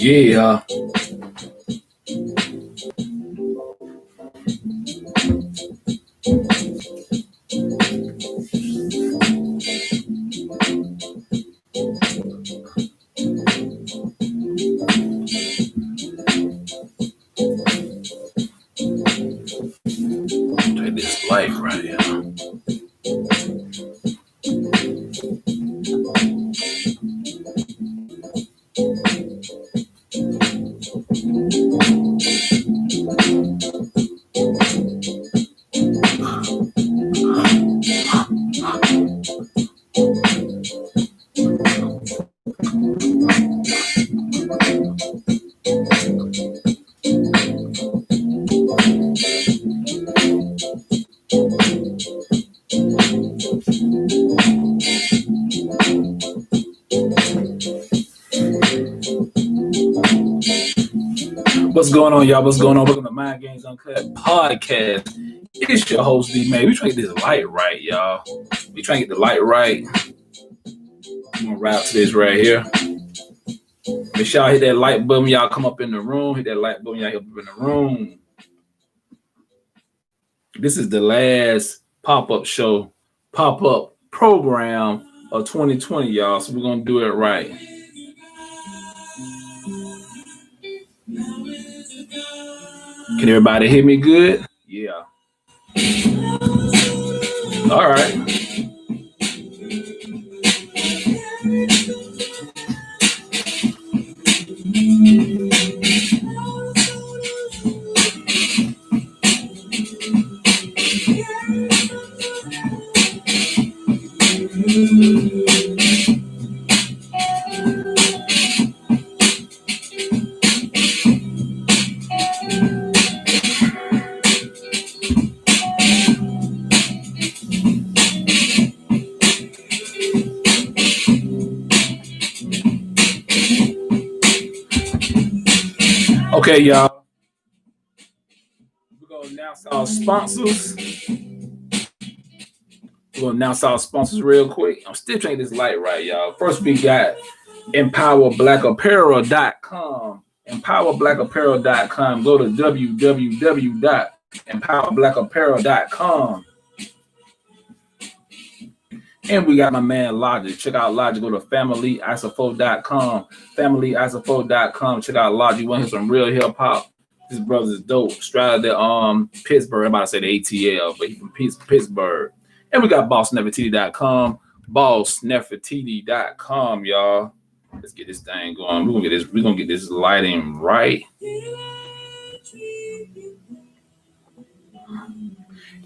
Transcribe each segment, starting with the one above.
Yeah. Take this life right here. What's going on, y'all? What's going on? Welcome to Mind Games Uncut podcast. It's your host, D-Man. We trying to get this light right, y'all. We trying to get the light right. I'm going to rap to this right here. Make sure y'all hit that like button. Y'all come up in the room. Hit that like button. Y'all hit up in the room. This is the last pop-up show, pop-up program of 2020, y'all. So we're going to do it right. Can everybody hear me good? Yeah. All right. Okay, y'all. We're going to announce our sponsors. We're going to announce our sponsors real quick. I'm still trying to get this light right, y'all. First, we got EmpowerBlackApparel.com. EmpowerBlackApparel.com. Go to www.empowerblackapparel.com. And we got my man Logic. Check out Logic. Go to FamilyIsopho.com. FamilyIsopho.com. Check out Logic. You want to hear some real hip hop? This brother's dope. Straight out of Pittsburgh. I'm about to say the ATL, but he's from Pittsburgh. And we got BossNefertiti.com. BossNefertiti.com, y'all. Let's get this thing going. We're gonna get this lighting right.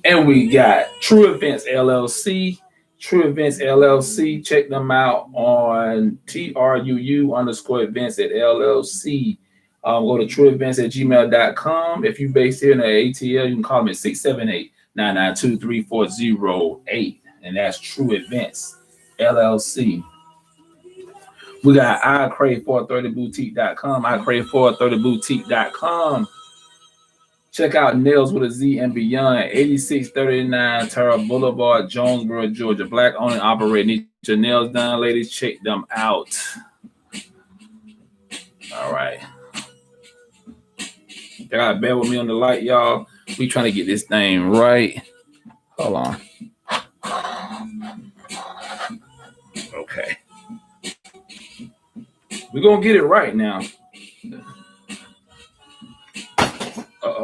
And we got True Events LLC. True Events LLC. Check them out on TRUU_events at LLC. Go to trueevents@gmail.com. If you're based here in the ATL, you can call me at 678-992-3408. And that's True Events LLC. We got iCrave430boutique.com. iCrave430boutique.com. Check out Nails with a Z and Beyond, 8639 Terra Boulevard, Jonesboro, Georgia. Black owned and operated. Need your nails done, ladies? Check them out. All right. You gotta bear with me on the light, y'all. We trying to get this thing right. Hold on. Okay. We're gonna get it right now.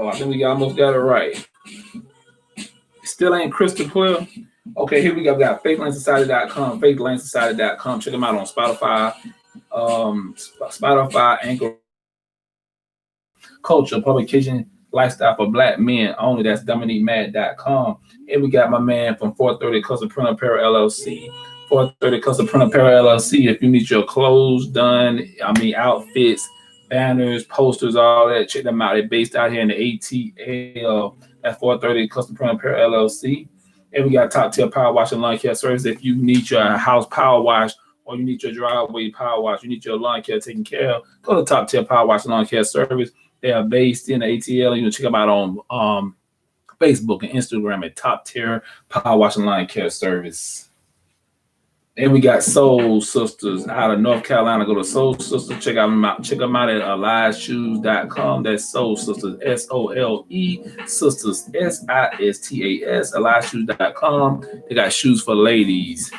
I think we almost got it right. Still ain't crystal clear. Okay, here we go. We got FaithLaneSociety.com, FaithLaneSociety.com. Check them out on Spotify, Anchor, Culture, Publication, Lifestyle for Black Men only. That's DominiqueMad.com. And we got my man from 430 Custom Print Apparel LLC. 430 Custom Print Apparel LLC. If you need your clothes done, outfits, banners, posters, all that, check them out. They're based out here in the ATL at 430 Custom Print Apparel LLC. And we got top tier power wash and lawn care service. If you need your house power wash or you need your driveway power wash, you need your lawn care taken care of, go to top tier power wash and lawn care service. They are based in the ATL. You can check them out on Facebook and Instagram at top tier power wash and lawn care service. And we got Soul Sisters out of North Carolina. Go to Soul Sisters. Check them out. Check them out at AliveShoes.com. That's Soul Sisters, SOLE Sisters, SISTAS, AliveShoes.com. They got shoes for ladies.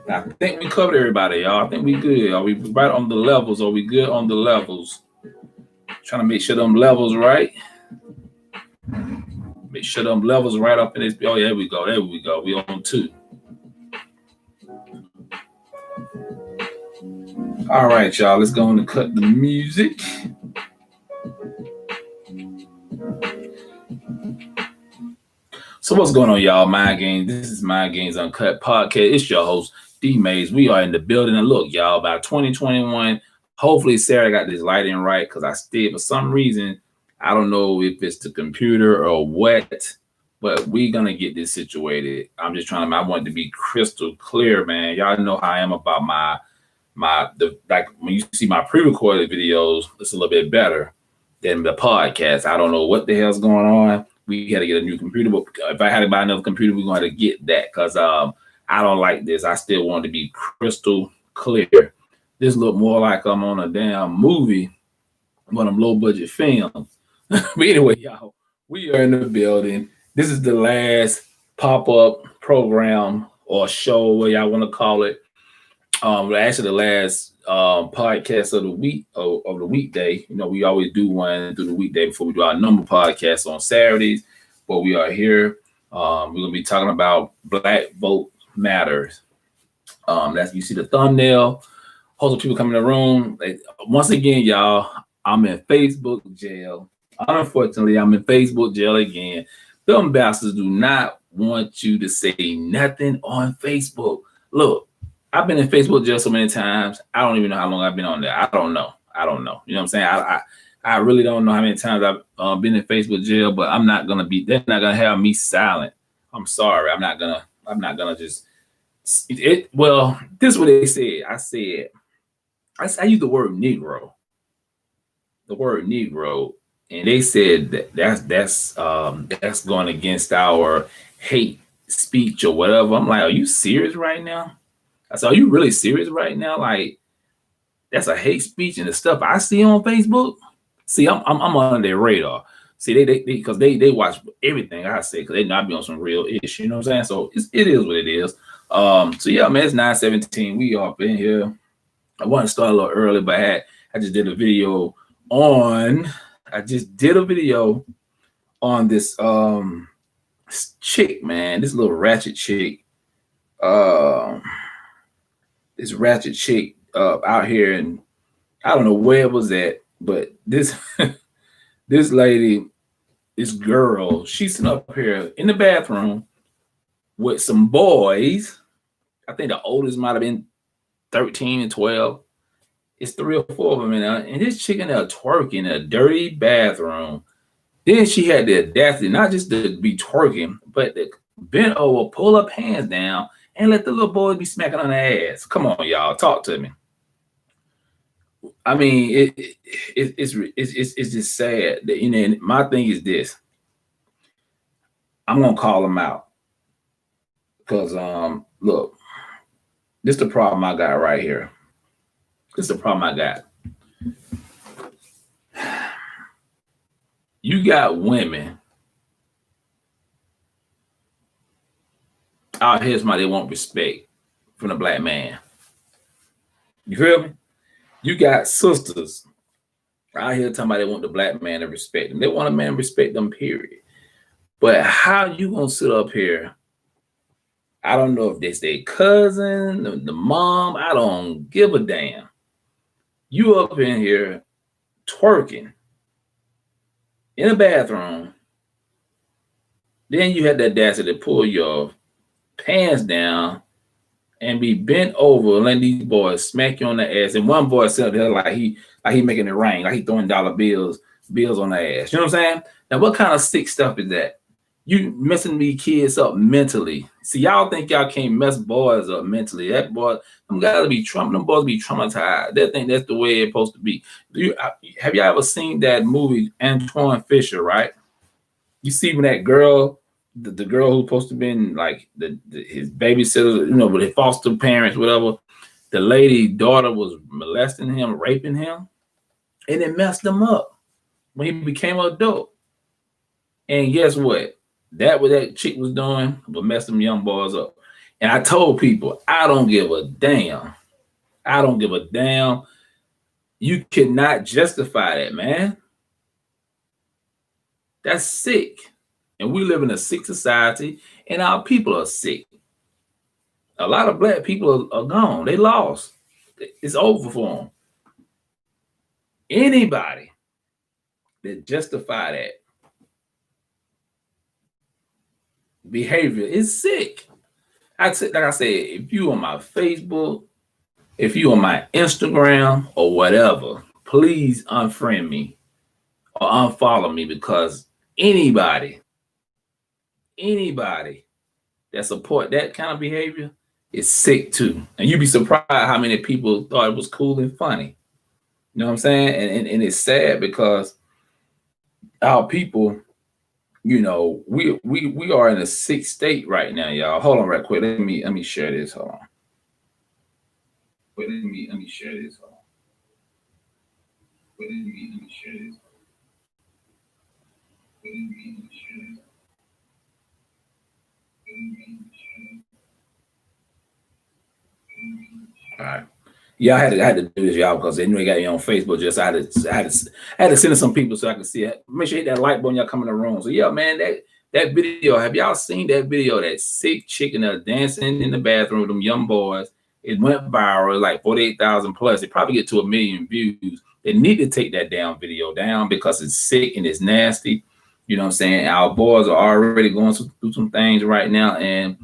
I think we covered everybody, y'all. I think we good. Are we right on the levels? Are we good on the levels? Trying to make sure them levels right. Make sure them levels right up in this. Oh, yeah, there we go. There we go. We on 2. All right, y'all. Let's go on and cut the music. So what's going on, y'all? Mind Games. This is Mind Games Uncut Podcast. It's your host, D Mays. We are in the building. And look, y'all, by 2021, hopefully Sarah got this lighting right, because I still, for some reason, I don't know if it's the computer or what, but we're going to get this situated. I'm just trying to, I want it to be crystal clear, man. Y'all know how I am about like when you see my pre-recorded videos, it's a little bit better than the podcast. I don't know what the hell's going on. We got to get a new computer, but if I had to buy another computer, we're going to get that, because I don't like this. I still want it to be crystal clear. This look more like I'm on a damn movie, one of them low budget films. But anyway, y'all, we are in the building. This is the last pop-up program or show, what y'all want to call it. Actually, the last podcast of the week, of the weekday. You know, we always do one through the weekday before we do our number podcast on Saturdays. But we are here. We're gonna be talking about Black Vote Matters. That's, you see the thumbnail. Host of people come in the room. Once again, y'all, I'm in Facebook jail. Unfortunately, I'm in Facebook jail again. Them bastards do not want you to say nothing on Facebook. Look, I've been in Facebook jail so many times. I don't even know how long I've been on there. I don't know. You know what I'm saying? I really don't know how many times I've been in Facebook jail, but I'm not gonna be. They're not gonna have me silent. I'm sorry. I'm not gonna just. Well, this is what they said. I used the word Negro. The word Negro. And they said that's going against our hate speech or whatever. I'm like, are you serious right now? I said, are you really serious right now? Like, that's a hate speech, and the stuff I see on Facebook. See, I'm on their radar. See, they watch everything I say, because they not be on some real issue. You know what I'm saying? So it is what it is. So yeah, man, it's 9:17. We up in here. I want to start a little early, but I just did a video on. This chick, man, this little ratchet chick, this ratchet chick out here, and I don't know where it was at, but this this lady, this girl, she's sitting up here in the bathroom with some boys. I think the oldest might have been 13 and 12. It's 3 or 4 of them in there, and this chick in there twerking in a dirty bathroom. Then she had the audacity not just to be twerking, but to bend over, pull her pants down, and let the little boys be smacking on her ass. Come on, y'all, talk to me. I mean, it's just sad that, you know. My thing is this: I'm gonna call them out, because look, this is the problem I got right here. This is the problem I got. You got women out here, somebody they want respect from the black man. You feel me? You got sisters out here talking about they want the black man to respect them. They want a man to respect them, period. But how you gonna sit up here? I don't know if it's their cousin, the mom. I don't give a damn. You up in here twerking in a bathroom. Then you had the audacity to pull your pants down and be bent over and let these boys smack you on the ass. And one boy said there like he making it rain, like he throwing dollar bills on the ass. You know what I'm saying? Now, what kind of sick stuff is that? You messing these kids up mentally. See, y'all think y'all can't mess boys up mentally. That boy, them guys be them boys be traumatized. They think that's the way it's supposed to be. Have y'all ever seen that movie Antoine Fisher? Right? You see when that girl, the girl who's supposed to be like his babysitter, with his foster parents, whatever. The lady daughter was molesting him, raping him, and it messed him up when he became an adult. And guess what? What that chick was doing would mess them young boys up. And I told people, I don't give a damn. I don't give a damn. You cannot justify that, man. That's sick. And we live in a sick society, and our people are sick. A lot of black people are gone. They lost. It's over for them. Anybody that justify that behavior is sick. Like I said, if you on my Facebook, if you on my Instagram or whatever, please unfriend me or unfollow me, because anybody that support that kind of behavior is sick too. And you'd be surprised how many people thought it was cool and funny. You know what I'm saying? And it's sad because our people, we are in a sick state right now, y'all. Hold on right quick. Let me share this. Hold on. Wait, let me share this. Hold on. Wait, let me share this. Wait, let me share this. All right. Yeah, I had to do this, y'all, because they knew they got me on Facebook. Just I had to send it some people so I could see it. Make sure you hit that like button, y'all come in the room. So yeah, man, that video. Have y'all seen that video? That sick chicken dancing in the bathroom with them young boys. It went viral, like 48,000 plus. It probably get to 1 million views. They need to take that video down because it's sick and it's nasty. You know what I'm saying? Our boys are already going through some things right now, and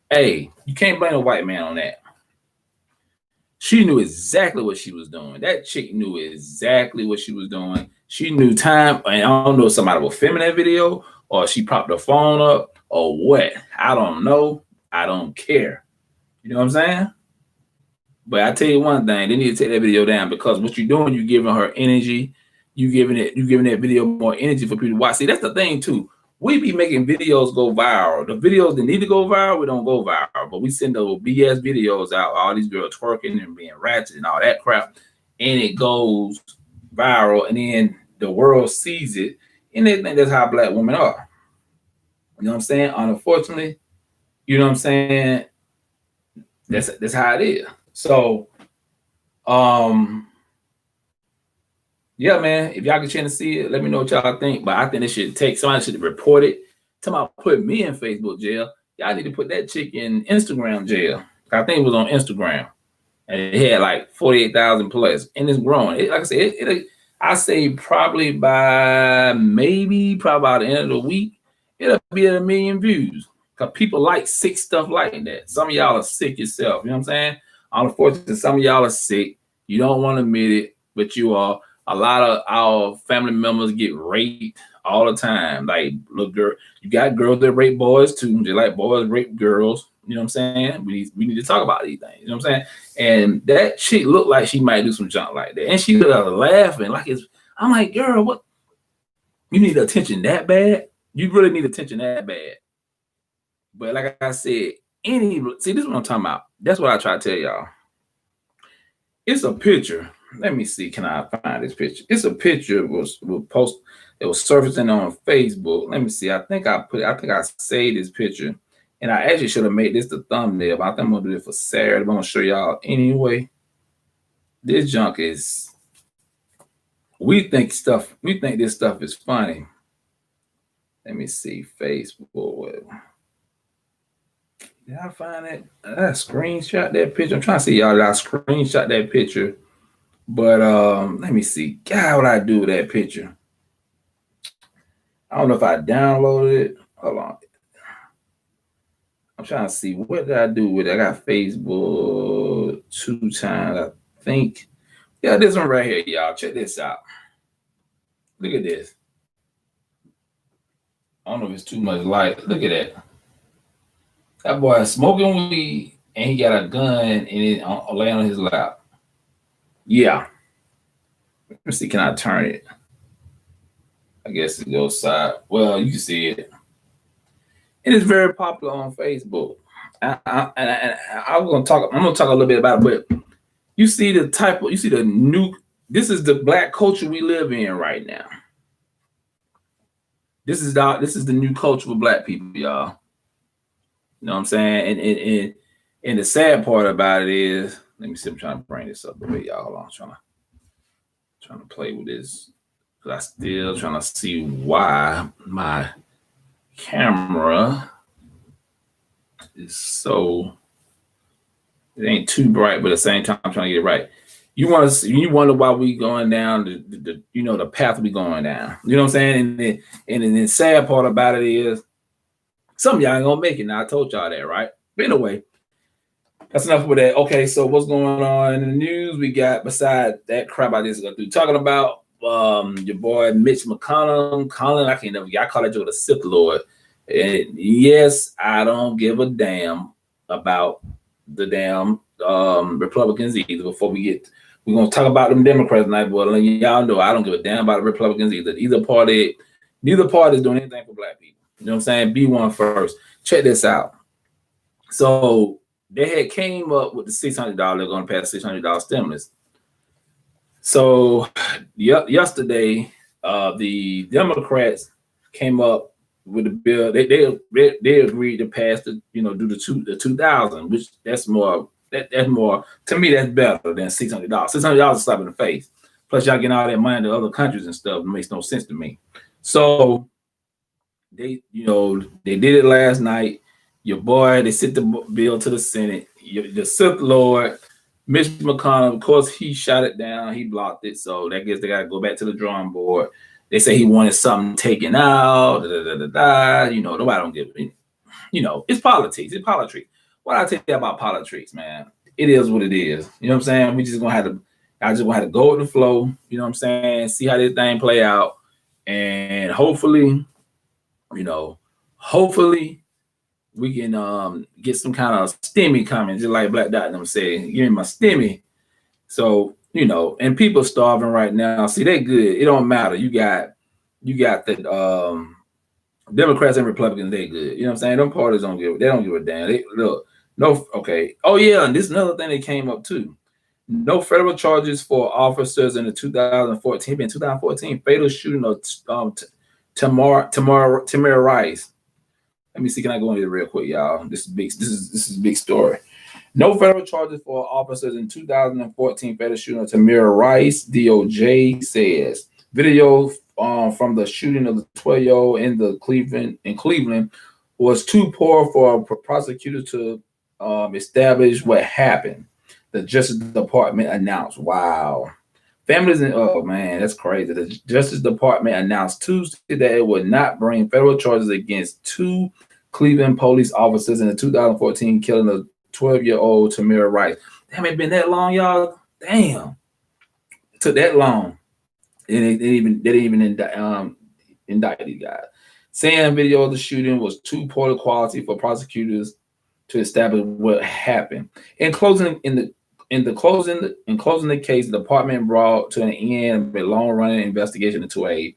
hey, you can't blame a white man on that. She knew exactly what she was doing. That chick knew exactly what she was doing. She knew time. And I don't know if somebody was filming that video or she propped her phone up or what. I don't know. I don't care. You know what I'm saying? But I tell you one thing, they need to take that video down, because what you're doing, you're giving her energy. You're giving that video more energy for people to watch. See, that's the thing too. We be making videos go viral. The videos that need to go viral, we don't go viral. But we send those BS videos out, all these girls twerking and being ratchet and all that crap, and it goes viral, and then the world sees it, and they think that's how black women are. You know what I'm saying? Unfortunately, you know what I'm saying? That's how it is. So, yeah, man, if y'all get a chance to see it, let me know what y'all think. But I think it should somebody should report it. Somebody put me in Facebook jail. Y'all need to put that chick in Instagram jail. I think it was on Instagram. And it had like 48,000 plus. And it's growing. Like I said, I say probably by the end of the week, it'll be at 1 million views. Because people like sick stuff like that. Some of y'all are sick yourself. You know what I'm saying? Unfortunately, some of y'all are sick. You don't want to admit it, but you are. A lot of our family members get raped all the time. Like, look, girl, you got girls that rape boys too. They like boys rape girls. You know what I'm saying? We need to talk about these things. You know what I'm saying? And that chick looked like she might do some junk like that. And she was laughing like I'm like, girl, what? You need attention that bad? You really need attention that bad. But like I said, see, this is what I'm talking about. That's what I try to tell y'all. It's a picture. Let me see. Can I find this picture? It's a picture. It was surfacing on Facebook. Let me see. I think I saved this picture, and I actually should have made this the thumbnail. But I think I'm gonna do it for Saturday. I'm gonna show y'all anyway. This junk is. We think this stuff is funny. Let me see. Facebook. Did I find it? I screenshot that picture. I'm trying to see y'all. Did I screenshot that picture? But let me see. God, what I do with that picture? I don't know if I downloaded it. Hold on. I'm trying to see, what did I do with it? I got Facebook 2 times, I think. Yeah, this one right here, y'all. Check this out. Look at this. I don't know if it's too much light. Look at that. That boy is smoking weed and he got a gun and it laying on his lap. Yeah. Let me see. Can I turn it? I guess it goes side. Well, you can see it. It is very popular on Facebook. I'm gonna talk. I'm gonna talk a little bit about it, but you see the type of, you see the new. This is the black culture we live in right now. This is the new culture for black people, y'all. You know what I'm saying? And the sad part about it is, let me see. I'm trying to bring this up a bit, y'all. Hold on, trying to play with this. Cause I still trying to see why my camera is so, it ain't too bright, but at the same time I'm trying to get it right. You wonder why we going down the path we going down. You know what I'm saying? And the sad part about it is some of y'all ain't gonna make it. Now I told y'all that, right? But anyway, that's enough with that. Okay, so what's going on in the news? We got, beside that crap I just got through talking about, your boy Mitch McConnell, Colin, I can't never, I call that joke the Sith Lord. And yes, I don't give a damn about the damn Republicans either. Before we're gonna talk about them Democrats tonight, but y'all know I don't give a damn about the Republicans either. Neither party is doing anything for black people. You know what I'm saying? Be one first. Check this out. So they had came up with the $600. They're going to pass $600 stimulus. So yesterday, the Democrats came up with a bill. They agreed to pass do the 2,000, which that's more to me, that's better than $600. $600 is a slap in the face. Plus, y'all getting all that money to other countries and stuff. It makes no sense to me. So they did it last night. Your boy, they sent the bill to the Senate. The Sith Lord, Mitch McConnell, of course, he shot it down. He blocked it. So I guess they got to go back to the drawing board. They say he wanted something taken out. Nobody don't give it. It's politics. It's politics. What I tell you about politics, man, it is what it is. You know what I'm saying? I just gonna have to go with the flow. You know what I'm saying? See how this thing play out. And hopefully we can get some kind of stimmy coming, just like Black Dot and them saying, give me my stimmy. So, and people starving right now. See, they good. It don't matter. You got the Democrats and Republicans, they good. You know what I'm saying? Them parties don't give a damn. Okay. Oh yeah, and this is another thing that came up too. No federal charges for officers in the 2014 fatal shooting of Tamir Rice. Let me see. Can I go into it real quick, y'all? This is big. This is a big story. No federal charges for officers in 2014 fatal shooting of Tamir Rice. DOJ says video from the shooting of the 12-year-old in Cleveland was too poor for prosecutors to establish what happened. The Justice Department announced. Wow. Families oh man, that's crazy. The Justice Department announced Tuesday that it would not bring federal charges against two Cleveland police officers in the 2014 killing of 12-year-old Tamir Rice. Damn, it been that long, y'all. Damn, it took that long, and they didn't even indict these guys. Saying video of the shooting was too poor quality for prosecutors to establish what happened. In closing the case, the department brought to an end a long-running investigation into a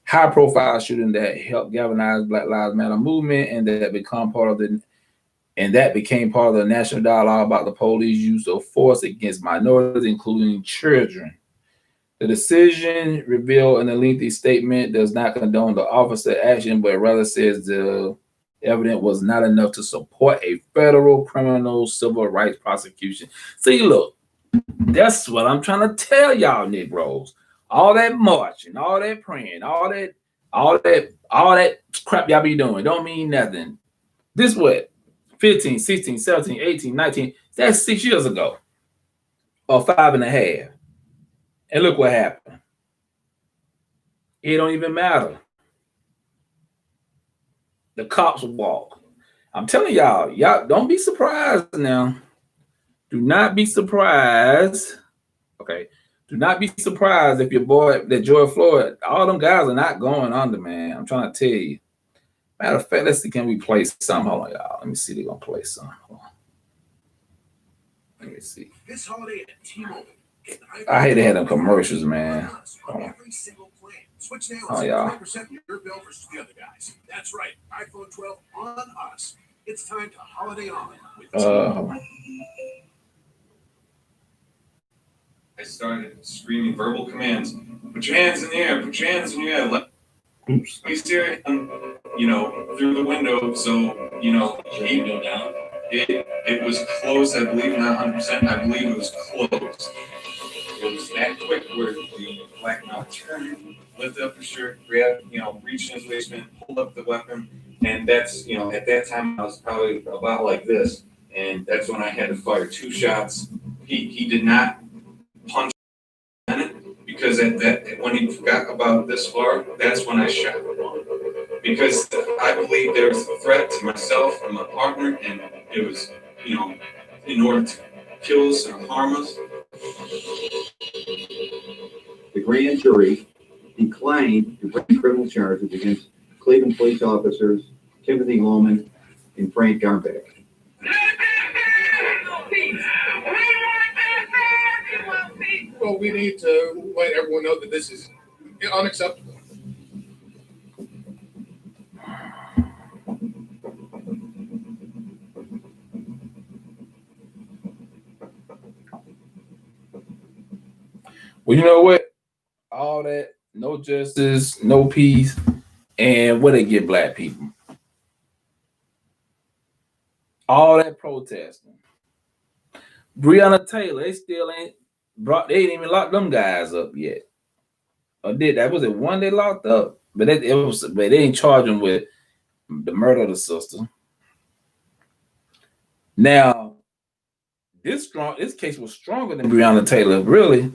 high-profile shooting that helped galvanize Black Lives Matter movement, and that became part of the national dialogue about the police use of force against minorities, including children. The decision, revealed in a lengthy statement, does not condone the officer action, but rather says the evidence was not enough to support a federal criminal civil rights prosecution. See, look, that's what I'm trying to tell y'all, Negroes. All that marching, all that praying, all that crap y'all be doing don't mean nothing. This what? 15, 16, 17, 18, 19, that's 6 years ago. Or 5.5. And look what happened. It don't even matter. The cops walk. I'm telling y'all don't be surprised now. Do not be surprised. Okay. Do not be surprised if your boy, that George Floyd, all them guys are not going under, man. I'm trying to tell you. Matter of fact, let's see, can we play something? Hold on, y'all. Let me see. They're gonna play something. Hold on. Let me see. This holiday at T-Mobile, I hate to have them commercials, man. Hold on. Switch now and save 20% your bill versus the other guys. That's right. iPhone 12 on us. It's time to holiday on with T-Mobile. I started screaming verbal commands. Put your hands in the air. Put your hands in the air. Oops. We steer, through the window. So, he go down. It was closed, I believe, not 100%. I believe it was closed. It was that quick where the black mouth turned, lift up his shirt, grab, reach in his waistband, pull up the weapon, and that's, at that time I was probably about like this, and that's when I had to fire 2 shots. He did not punch in it because when he got about this far, that's when I shot because I believe there was a threat to myself and my partner, and it was, in order to kill us and harm us. The grand jury declined to bring criminal charges against Cleveland police officers Timothy Holman and Frank Garbeck. Well, we need to let everyone know that this is unacceptable. Well, you know what? All that, no justice, no peace, and what they get black people? All that protesting. Breonna Taylor, they still ain't even locked them guys up yet. Or did that? Was it one they locked up? But they didn't charge them with the murder of the sister. Now, this case was stronger than Breonna Taylor, really.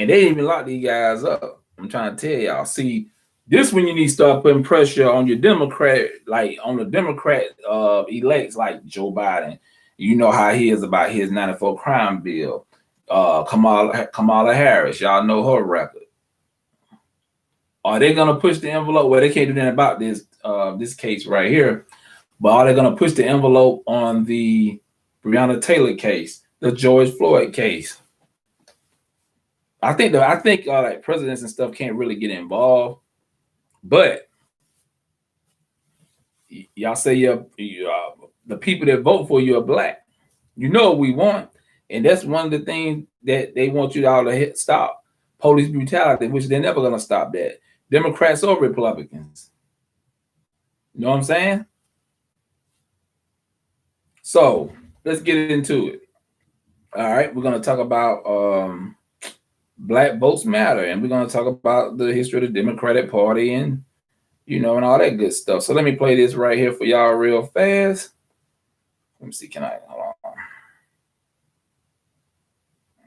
And they didn't even lock these guys up. I'm trying to tell y'all. See, this when you need to start putting pressure on your Democrat, like on the Democrat elects, like Joe Biden. You know how he is about his 94 crime bill. Kamala Harris, y'all know her record. Are they gonna push the envelope? Well, they can't do nothing about this case right here. But are they gonna push the envelope on the Breonna Taylor case, the George Floyd case? I think like presidents and stuff can't really get involved, but y'all say the people that vote for you are black. You know what we want, and that's one of the things that they want you all to stop: police brutality, which they're never gonna stop that. Democrats or Republicans. You know what I'm saying? So let's get into it. All right, we're gonna talk about Black Votes Matter, and we're going to talk about the history of the Democratic Party and, and all that good stuff. So let me play this right here for y'all real fast. Let me see, hold on.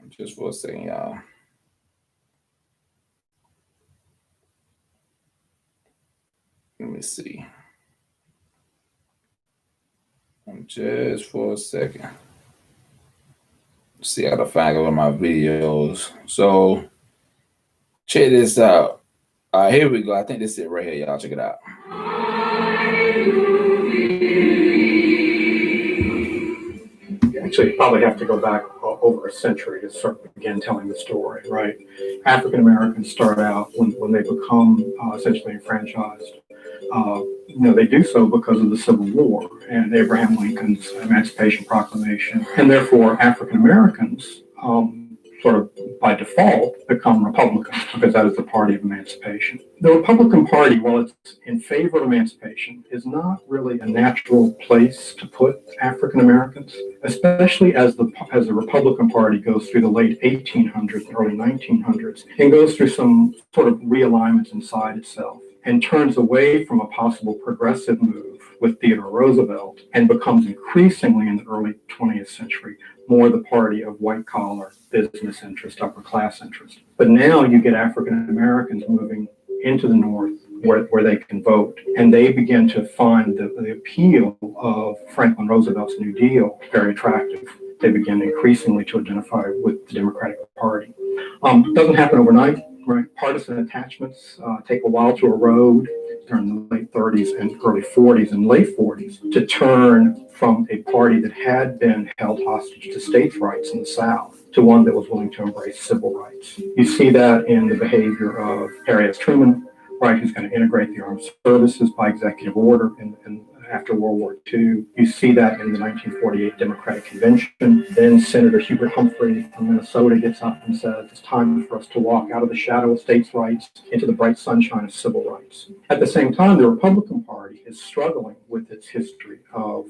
Just for a second, y'all. Let me see. Just for a second. See how to find all of my videos. So check this out. Here we go. I think this is it right here, y'all. Check it out. Actually, you probably have to go back over a century to start begin telling the story, right? African Americans start out when they become essentially enfranchised. They do so because of the Civil War and Abraham Lincoln's Emancipation Proclamation, and therefore African Americans sort of by default become Republicans because that is the party of emancipation. The Republican Party, while it's in favor of emancipation, is not really a natural place to put African Americans, especially as the Republican Party goes through the late 1800s and early 1900s and goes through some sort of realignments inside itself and turns away from a possible progressive move with Theodore Roosevelt and becomes increasingly in the early 20th century more the party of white-collar business interest, upper-class interest. But now you get African Americans moving into the North where they can vote, and they begin to find the appeal of Franklin Roosevelt's New Deal very attractive. They begin increasingly to identify with the Democratic Party. It doesn't happen overnight, right? Partisan attachments take a while to erode. during the late 30s and early 40s and late 40s to turn from a party that had been held hostage to states' rights in the South to one that was willing to embrace civil rights. You see that in the behavior of Harry S. Truman, right, who's going to integrate the armed services by executive order after World War II. You see that in the 1948 Democratic Convention. Then Senator Hubert Humphrey from Minnesota gets up and says, it's time for us to walk out of the shadow of states' rights into the bright sunshine of civil rights. At the same time, the Republican Party is struggling with its history of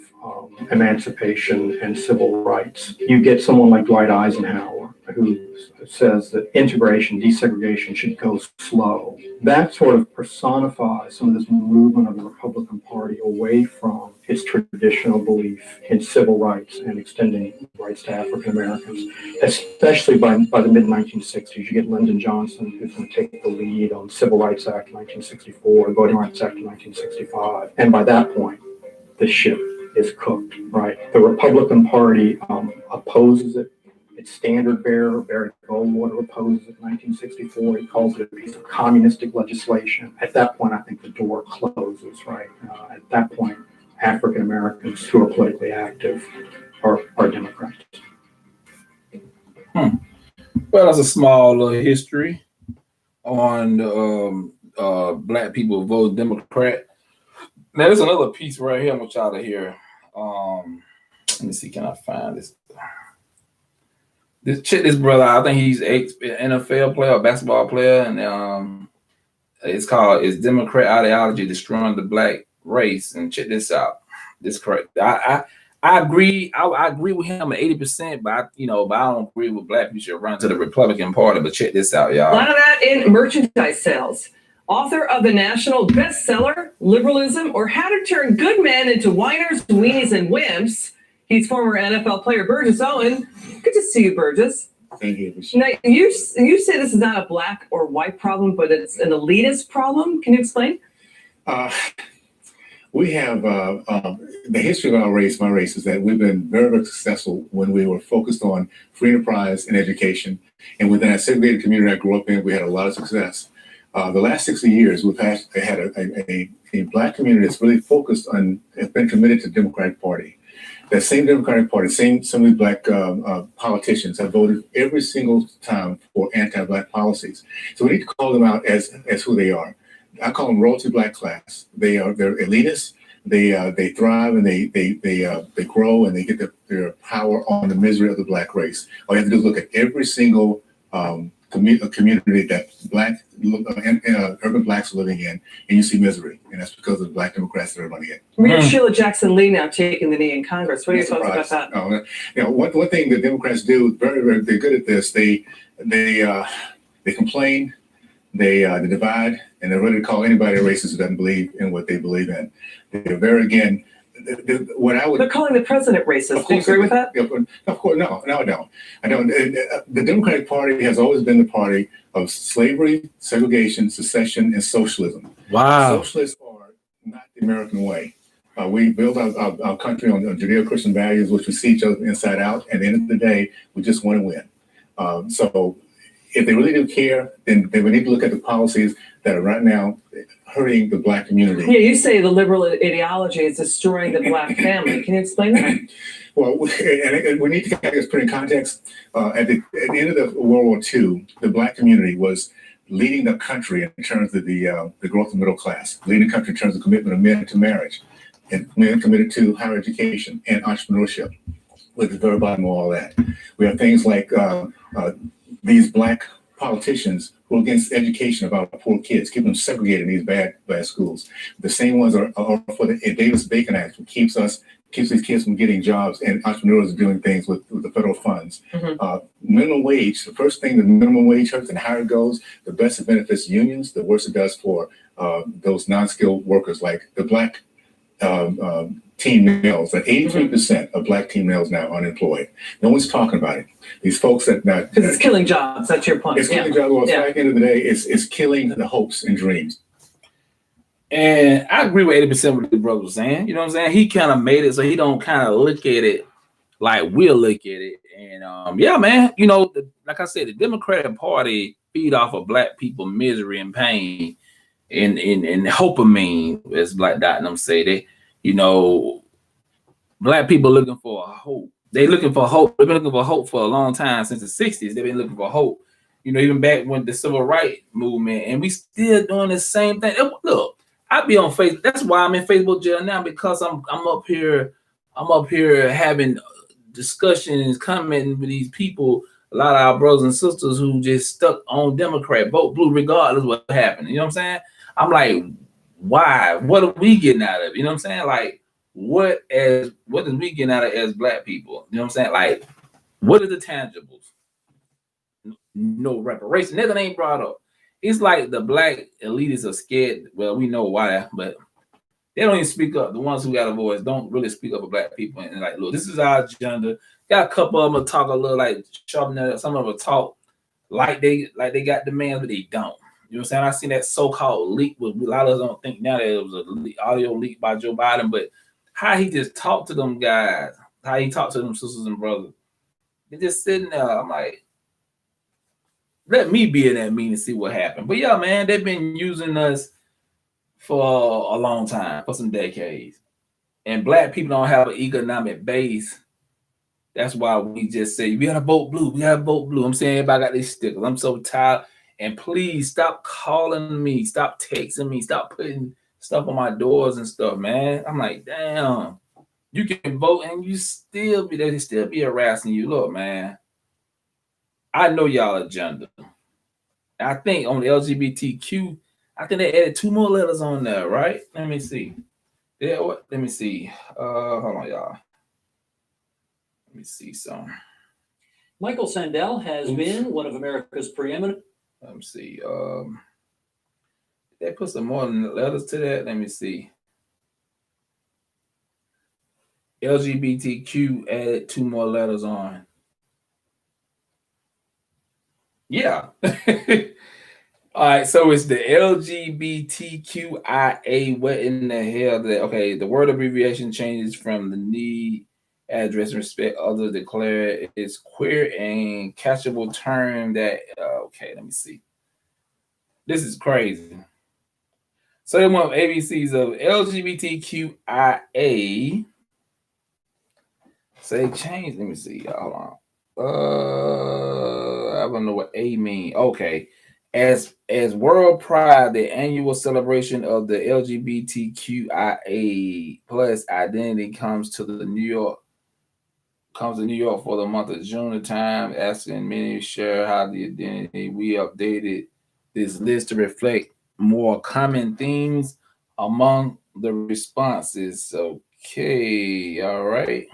emancipation and civil rights. You get someone like Dwight Eisenhower, who says that integration, desegregation should go slow. That sort of personifies some of this movement of the Republican Party away from its traditional belief in civil rights and extending rights to African Americans, especially by the mid-1960s. You get Lyndon Johnson, who's going to take the lead on Civil Rights Act of 1964 and Voting Rights Act of 1965. And by that point, the ship is cooked, right? The Republican Party opposes it. Its standard bearer, Barry Goldwater, opposes it in 1964. He calls it a piece of communistic legislation. At that point, I think the door closes, right? At that point, African Americans who are politically active are Democrats. Well, that's a small little history on black people vote Democrat. Now, there's another piece right here I want y'all to hear. Let me see, can I find this? This brother, I think he's an NFL player, a basketball player, and it's called "Is Democrat Ideology Destroying the Black Race?" And check this out. This correct. I agree. I agree with him at 80%, but I don't agree with black people should run to the Republican Party. But check this out, y'all. A lot of that in merchandise sales. Author of the national bestseller "Liberalism: or How to Turn Good Men into Whiners, Weenies, and Wimps." He's former NFL player Burgess Owen. Good to see you, Burgess. Thank you. Now, you say this is not a black or white problem, but it's an elitist problem. Can you explain? We have the history of our race. My race is that we've been very, very successful when we were focused on free enterprise and education. And within that segregated community I grew up in, we had a lot of success. The last 60 years, we've had a black community that's really focused on, has been committed to the Democratic Party. That same Democratic Party, some of these black politicians have voted every single time for anti-black policies. So we need to call them out as who they are. I call them royalty black class. They're elitists. They thrive and they grow and they get their power on the misery of the black race. All you have to do is look at every single community that urban blacks are living in, and you see misery, and that's because of the black Democrats that are running it. We have Sheila Jackson Lee now taking the knee in Congress. What are your thoughts about that? One thing that Democrats do very, very, they're good at this. They complain, they divide, and they're ready to call anybody a racist who doesn't believe in what they believe in. They're very, again, they're calling the president racist. Do you agree with that? Yeah, of course, no, I don't. The Democratic Party has always been the party of slavery, segregation, secession, and socialism. Wow. Socialists are not the American way. We build our country on Judeo-Christian values, which we see each other inside out. And at the end of the day, we just want to win. So if they really do care, then we need to look at the policies that are right now hurting the black community. Yeah, you say the liberal ideology is destroying the black family. Can you explain that? Well, and we need to kind of put in context. At the end of the World War II, the black community was leading the country in terms of the growth of the middle class, leading the country in terms of commitment of men to marriage, and men committed to higher education and entrepreneurship. With the very bottom of all that, we have things like these black politicians who are against education of our poor kids, keep them segregated in these bad schools. The same ones are for the Davis-Bacon Act, which keeps these kids from getting jobs, and entrepreneurs are doing things with the federal funds. Mm-hmm. Minimum wage, the first thing the minimum wage hurts and higher it goes, the best it benefits unions, the worse it does for those non-skilled workers, like the black teen males. Like 83% of black teen males now are unemployed. No one's talking about it. These folks that because it's killing jobs. That's your point. It's killing jobs. Well, at the end of the day, it's killing the hopes and dreams. And I agree with 80% of what the brother was saying. You know what I'm saying? He kind of made it so he don't kind of look at it like we'll look at it. And yeah, man, like I said, the Democratic Party feed off of black people misery and pain. in dopamine, as Black Dot and them say. They, you know, Black people looking for a hope. They looking for hope. They've been looking for hope for a long time, since the 60s. They've been looking for hope. You know, even back when the civil rights movement, and we still doing the same thing. Look, I be on Facebook. That's why I'm in Facebook jail now, because I'm up here having discussions, commenting with these people. A lot of our brothers and sisters who just stuck on Democrat, vote blue regardless of what happened. You know what I'm saying? I'm like, why? What are we getting out of it? You know what I'm saying? Like, what is we getting out of it as Black people? You know what I'm saying? Like, what are the tangibles? No reparation. Nothing ain't brought up. It's like the Black elitists are scared. Well, we know why, but they don't even speak up. The ones who got a voice don't really speak up for Black people. And like, look, this is our agenda. Got a couple of them talk a little like sharpen up. Some of them talk like they got demands, but they don't. You know what I'm saying? I seen that so-called leak. A lot of us don't think now that it was an audio leak by Joe Biden, but how he just talked to them guys, how he talked to them sisters and brothers. They're just sitting there. I'm like, let me be in that meeting and see what happened. But yeah, man, they've been using us for a long time, for some decades. And Black people don't have an economic base. That's why we just say, we gotta vote blue. We gotta vote blue. I'm saying everybody got these stickers. I'm so tired. And please stop calling me. Stop texting me. Stop putting stuff on my doors and stuff, man. I'm like, damn. You can vote and they still be harassing you. Look, man. I know y'all agenda. I think on the LGBTQ, I think they added 2 more letters on there, right? Let me see. Let me see. Hold on, y'all. Let me see some. Michael Sandel has been one of America's preeminent. Let me see. They put some more letters to that. Let me see. LGBTQ added 2 more letters on. Yeah. All right, so it's the LGBTQIA. What in the hell? Okay, the word abbreviation changes from the need, address, and respect others declare it's queer and catchable term that. Okay, let me see. This is crazy. So they want ABCs of LGBTQIA. So they changed. Let me see. Hold on. I don't know what A mean. Okay. As World Pride, the annual celebration of the LGBTQIA plus identity comes to New York for the month of June. The time asking many share how the identity. We updated this list to reflect more common themes among the responses. Okay, all right.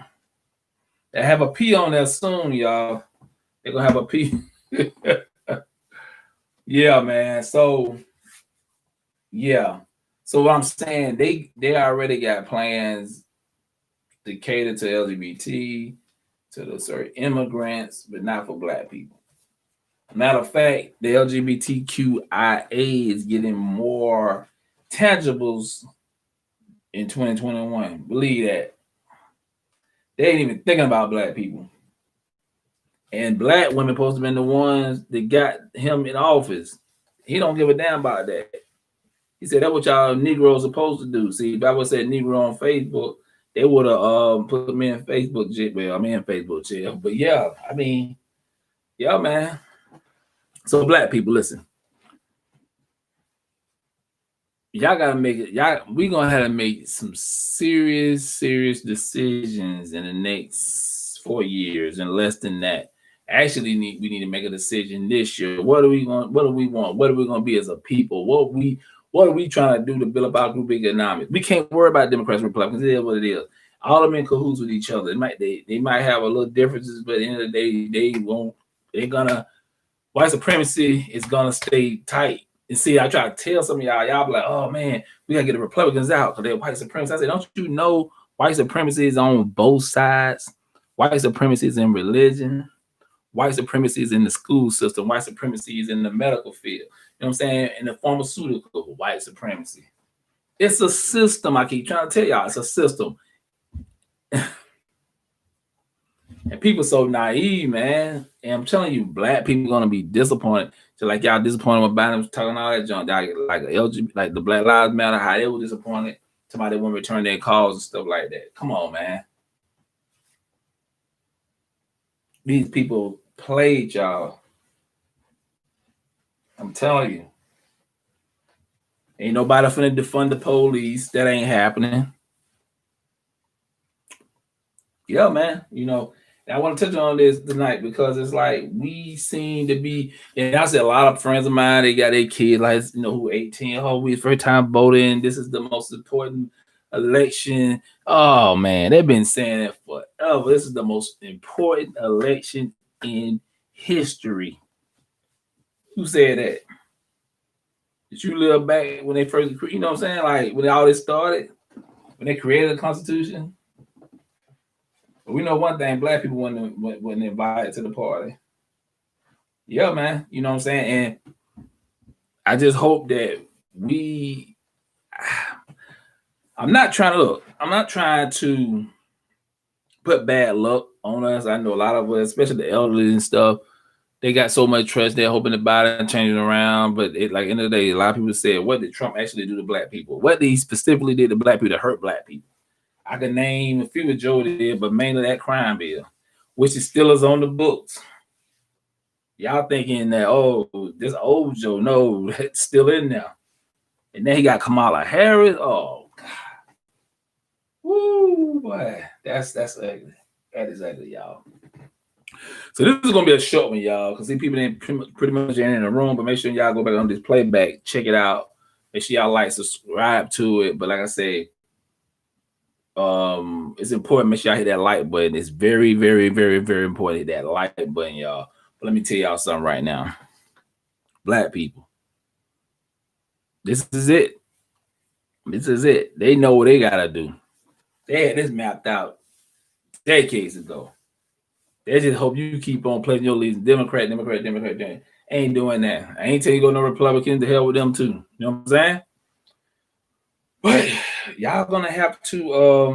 They have a P on there soon, y'all. They're gonna have a P. Yeah, man. So yeah. So what I'm saying, they already got plans to cater to LGBT, to the immigrants, but not for Black people. Matter of fact, the LGBTQIA is getting more tangibles in 2021. Believe that. They ain't even thinking about Black people. And Black women supposed to be the ones that got him in office. He don't give a damn about that. He said that's what y'all Negroes supposed to do. See, if I would say Negro on Facebook, they would have put me in Facebook jail. Well, I'm in Facebook jail. But yeah, I mean, yeah, man. So Black people, listen. Y'all gotta make it. We gonna have to make some serious decisions in the next 4 years and less than that. Actually, we need to make a decision this year. What do we want? What do we want? What are we gonna be as a people? What are we trying to do to build up our group economics? We can't worry about Democrats and Republicans. It is what it is. All of them in cahoots with each other. They might have a little differences, but at the end of the day, white supremacy is gonna stay tight. And see, I try to tell some of y'all be like, oh man, we gotta get the Republicans out because they're white supremacists. I said, don't you know white supremacy is on both sides? White supremacy is in religion. White supremacy is in the school system. White supremacy is in the medical field. You know what I'm saying? In the pharmaceutical, white supremacy. It's a system. I keep trying to tell y'all, it's a system. And people so naive, man. And I'm telling you, black people gonna be disappointed. So like y'all disappointed with Biden talking all that junk, like LGBT, like the Black Lives Matter, how they were disappointed. Somebody won't return their calls and stuff like that. Come on, man. These people played y'all. I'm telling you. Ain't nobody finna defund the police. That ain't happening. Yeah, man. You know, and I want to touch on this tonight because it's like we seem to be, and I said a lot of friends of mine, they got their kids, like, you know, who 18, oh, we first time voting. This is the most important election. Oh, man, they've been saying that forever. This is the most important election in history. Who said that? Did you live back when they first, you know what I'm saying? Like when all this started, when they created the Constitution? But we know one thing, black people wasn't invited to the party. Yeah, man. You know what I'm saying? And I just hope that I'm not trying to put bad luck on us. I know a lot of us, especially the elderly and stuff, they got so much trust. They're hoping the Biden changing around. But like end of the day, a lot of people said, what did Trump actually do to black people? What did he specifically did to black people to hurt black people? I can name a few of Joe did, but mainly that crime bill, which is still is on the books. Y'all thinking that, oh, this old Joe, no, it's still in there. And then he got Kamala Harris. Oh, God. Woo, boy. That's ugly. That is ugly, y'all. So this is going to be a short one, y'all, because these people ain't pretty much in the room, but make sure y'all go back on this playback, check it out. Make sure y'all like, subscribe to it. But like I said, it's important. Make sure y'all hit that like button. It's very, very, very, very important. Hit that like button, y'all. But let me tell y'all something right now. Black people. This is it. This is it. They know what they gotta do. They had this mapped out decades ago. They just hope you keep on playing your leads. Democrat. Ain't doing that. I ain't telling you go no Republicans, to hell with them too. You know what I'm saying? But y'all gonna have to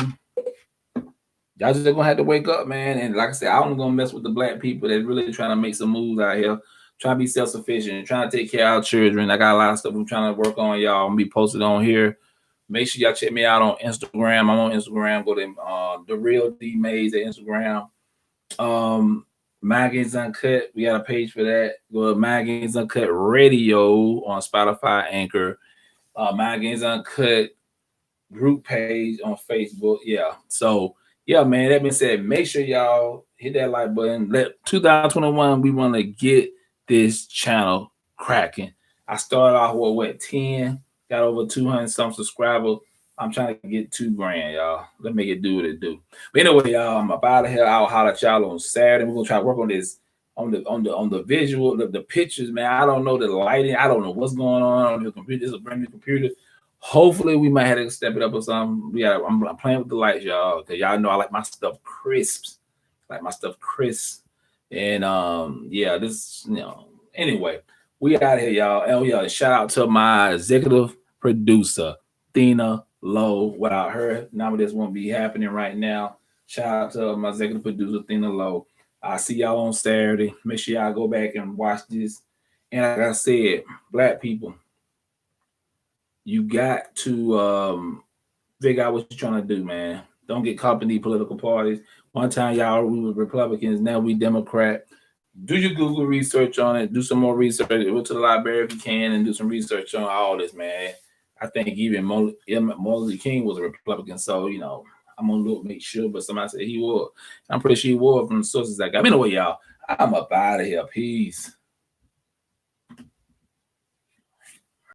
y'all just gonna have to wake up, man. And like I said, I'm gonna mess with the black people that really trying to make some moves out here, trying to be self-sufficient, trying to take care of our children. I got a lot of stuff I'm trying to work on, y'all. I'm gonna be posted on here. Make sure y'all check me out on Instagram. I'm on Instagram. Go to the real D Mays at Instagram. Magazines Uncut. We got a page for that. Go to Magazines Uncut Radio on Spotify, Anchor. Magazines Uncut group page on Facebook. Yeah. So yeah, man. That being said, make sure y'all hit that like button. Let 2021, we want to get this channel cracking. I started off with what 10, got over 200 some subscribers. I'm trying to get 2 grand, y'all. Let me do what it do. But anyway, y'all, I'm about to head. I'll holler at y'all on Saturday. We're gonna try to work on this on the visual, the pictures, man. I don't know the lighting. I don't know what's going on the computer. This is a brand new computer. Hopefully, we might have to step it up or something. I'm playing with the lights, y'all, because y'all know I like my stuff crisp. And yeah, this, you know. Anyway, we out here, y'all. And yeah, shout out to my executive producer, Thina Lowe. Without her, none of this won't be happening right now. Shout out to my executive producer, Thina Lowe. I'll see y'all on Saturday. Make sure y'all go back and watch this. And like I said, black people, you got to figure out what you're trying to do, man. Don't get caught in these political parties. One time, y'all, we were Republicans. Now we Democrat. Do your Google research on it. Do some more research. Go to the library if you can and do some research on all this, man. I think even Martin Luther King was a Republican, so, you know, I'm going to make sure, but somebody said he was. I'm pretty sure he was from the sources I got. Anyway, y'all, I'm up out of here. Peace.